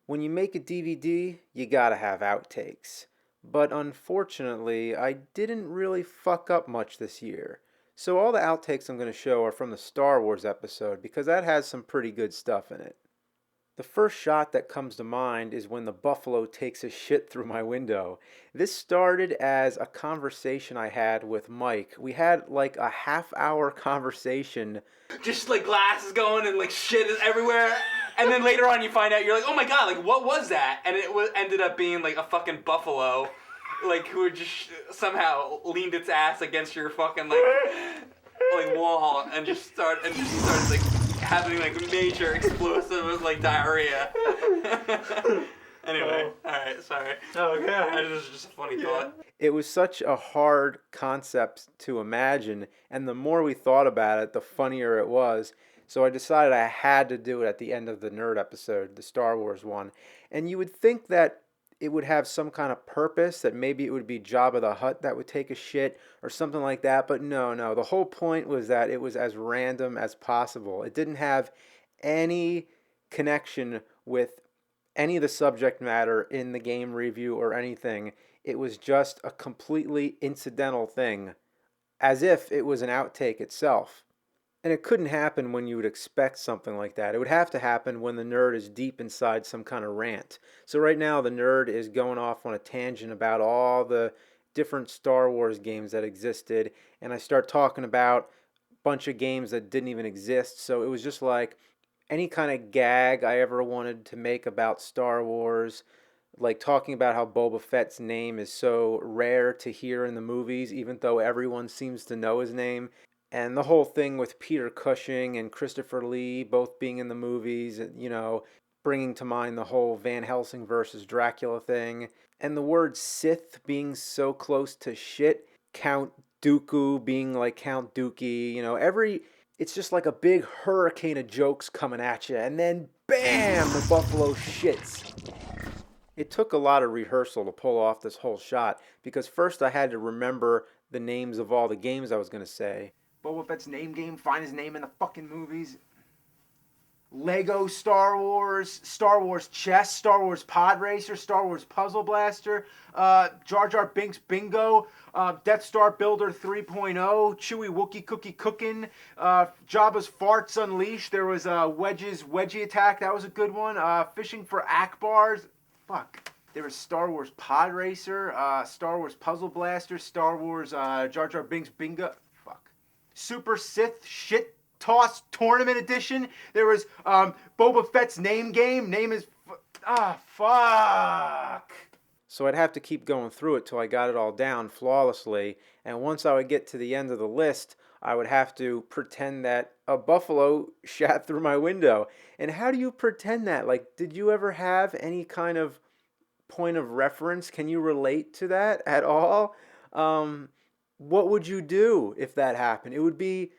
When you make a DVD, you gotta have outtakes. But unfortunately, I didn't really fuck up much this year. So all the outtakes I'm gonna show are from the Star Wars episode because that has some pretty good stuff in it. The first shot that comes to mind is when the buffalo takes a shit through my window. This started as a conversation I had with Mike. We had like a half-hour conversation. Just like glasses going and like shit is everywhere. And then later on you find out, you're like, oh my god, like what was that? And it ended up being like a fucking buffalo, like who had just somehow leaned its ass against your fucking like wall and just started like having like major explosive like diarrhea. Anyway, alright, sorry. Oh, God. That was just a funny thought. It was such a hard concept to imagine, and the more we thought about it, the funnier it was. So I decided I had to do it at the end of the nerd episode, the Star Wars one. And you would think that it would have some kind of purpose, that maybe it would be Jabba the Hutt that would take a shit or something like that, but no. The whole point was that it was as random as possible. It didn't have any connection with any of the subject matter in the game review or anything. It was just a completely incidental thing, as if it was an outtake itself. And it couldn't happen when you would expect something like that. It would have to happen when the nerd is deep inside some kind of rant. So right now the nerd is going off on a tangent about all the different Star Wars games that existed, and I start talking about a bunch of games that didn't even exist. So it was just like any kind of gag I ever wanted to make about Star Wars, like talking about how Boba Fett's name is so rare to hear in the movies, even though everyone seems to know his name. And the whole thing with Peter Cushing and Christopher Lee both being in the movies, bringing to mind the whole Van Helsing versus Dracula thing. And the word Sith being so close to shit, Count Dooku being like Count Dookie, it's just like a big hurricane of jokes coming at you, and then BAM! The buffalo shits. It took a lot of rehearsal to pull off this whole shot, because first I had to remember the names of all the games I was going to say. Boba Fett's name game, find his name in the fucking movies. Lego Star Wars Chess, Star Wars Pod Racer, Star Wars Puzzle Blaster, Jar Jar Binks Bingo, Death Star Builder 3.0, Chewie Wookie Cookie Cookin', Jabba's Farts Unleashed. There was Wedge's Wedgie Attack, that was a good one. Fishing for Akbars. Fuck. There was Star Wars Pod Racer, Star Wars Puzzle Blaster, Star Wars Jar Jar Binks Bingo. Fuck. Super Sith Shit Toss Tournament Edition. There was Boba Fett's name game. Name is... fuck. So I'd have to keep going through it till I got it all down flawlessly. And once I would get to the end of the list, I would have to pretend that a buffalo shat through my window. And how do you pretend that? Like, did you ever have any kind of point of reference? Can you relate to that at all? What would you do if that happened? It would be...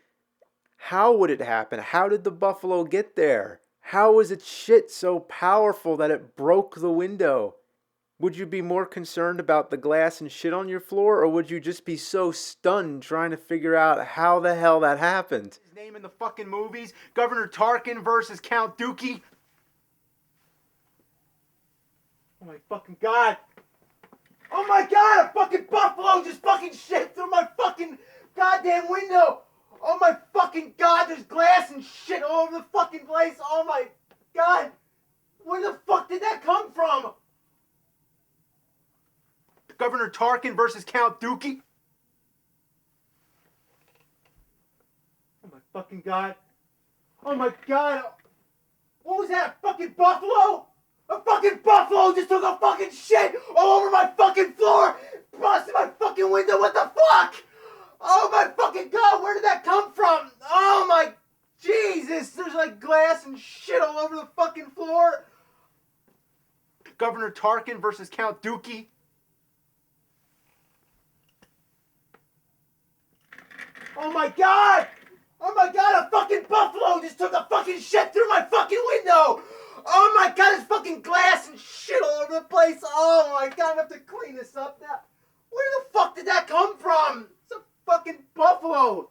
How would it happen? How did the buffalo get there? How was its shit so powerful that it broke the window? Would you be more concerned about the glass and shit on your floor, or would you just be so stunned trying to figure out how the hell that happened? His name in the fucking movies. Governor Tarkin versus Count Dookie. Oh my fucking god. Oh my god, a fucking buffalo just fucking shit through my fucking goddamn window. Oh my fucking god, there's glass and shit all over the fucking place. Oh my god. Where the fuck did that come from? Governor Tarkin versus Count Dookie. Oh my fucking god. Oh my god. What was that? A fucking buffalo? A fucking buffalo just took a fucking shit all over my fucking floor. Busted my fucking window. What the fuck? Oh my fucking god, where did that come from? Oh my Jesus, there's like glass and shit all over the fucking floor. Governor Tarkin versus Count Dookie. Oh my god! Oh my god, a fucking buffalo just took a fucking shit through my fucking window! Oh my god, there's fucking glass and shit all over the place! Oh my god, I have to clean this up now. Where the fuck did that come from? It's a fucking buffalo!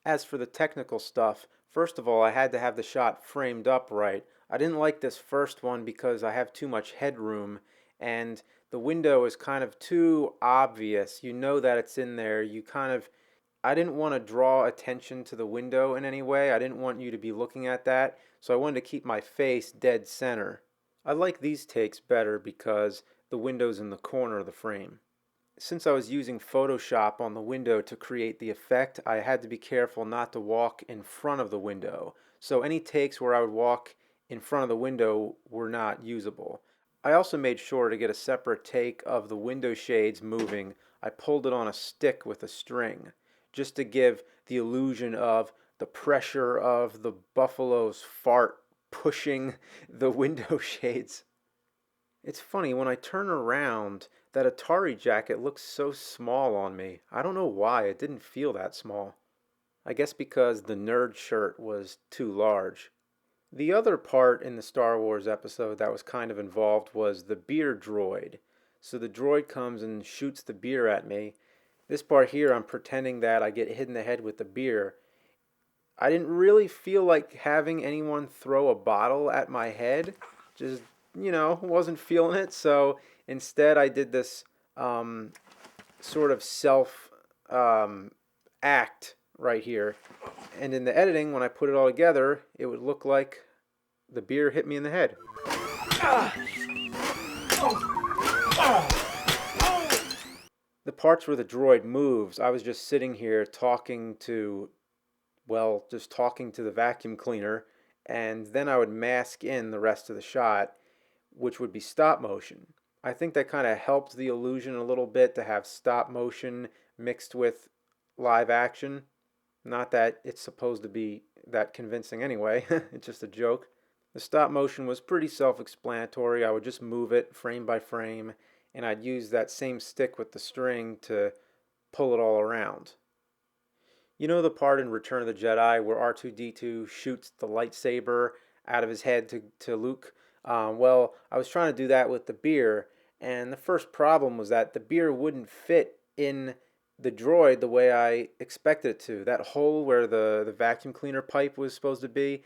As for the technical stuff, first of all, I had to have the shot framed up right. I didn't like this first one because I have too much headroom and the window is kind of too obvious. You know that it's in there. I didn't want to draw attention to the window in any way. I didn't want you to be looking at that, so I wanted to keep my face dead center. I like these takes better because the window's in the corner of the frame. Since I was using Photoshop on the window to create the effect, I had to be careful not to walk in front of the window. So any takes where I would walk in front of the window were not usable. I also made sure to get a separate take of the window shades moving. I pulled it on a stick with a string, just to give the illusion of the pressure of the buffalo's fart pushing the window shades. It's funny, when I turn around, that Atari jacket looks so small on me. I don't know why, it didn't feel that small. I guess because the nerd shirt was too large. The other part in the Star Wars episode that was kind of involved was the beer droid. So the droid comes and shoots the beer at me. This part here, I'm pretending that I get hit in the head with the beer. I didn't really feel like having anyone throw a bottle at my head. Just, wasn't feeling it. So instead, I did this sort of self act right here. And in the editing, when I put it all together, it would look like the beer hit me in the head. The parts where the droid moves, I was just sitting here talking to the vacuum cleaner, and then I would mask in the rest of the shot, which would be stop motion. I think that kind of helped the illusion a little bit to have stop motion mixed with live action. Not that it's supposed to be that convincing anyway, it's just a joke. The stop motion was pretty self-explanatory. I would just move it frame by frame, and I'd use that same stick with the string to pull it all around. You know the part in Return of the Jedi where R2-D2 shoots the lightsaber out of his head to Luke? Well, I was trying to do that with the beer, and the first problem was that the beer wouldn't fit in the droid the way I expected it to. That hole where the vacuum cleaner pipe was supposed to be,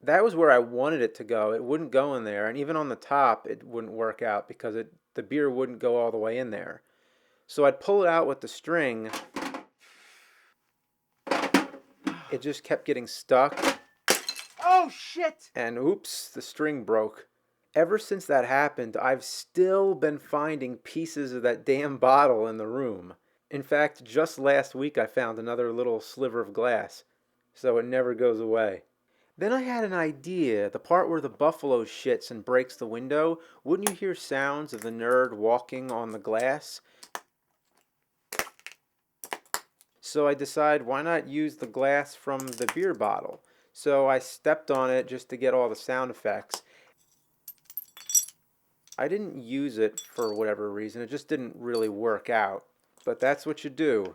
that was where I wanted it to go. It wouldn't go in there, and even on the top, it wouldn't work out because the beer wouldn't go all the way in there. So I'd pull it out with the string. It just kept getting stuck. Oh, shit! And oops, the string broke. Ever since that happened, I've still been finding pieces of that damn bottle in the room. In fact, just last week I found another little sliver of glass, so it never goes away. Then I had an idea. The part where the buffalo shits and breaks the window, wouldn't you hear sounds of the nerd walking on the glass? So I decided, why not use the glass from the beer bottle? So I stepped on it just to get all the sound effects. I didn't use it for whatever reason. It just didn't really work out. But that's what you do.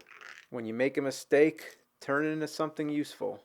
When you make a mistake, turn it into something useful.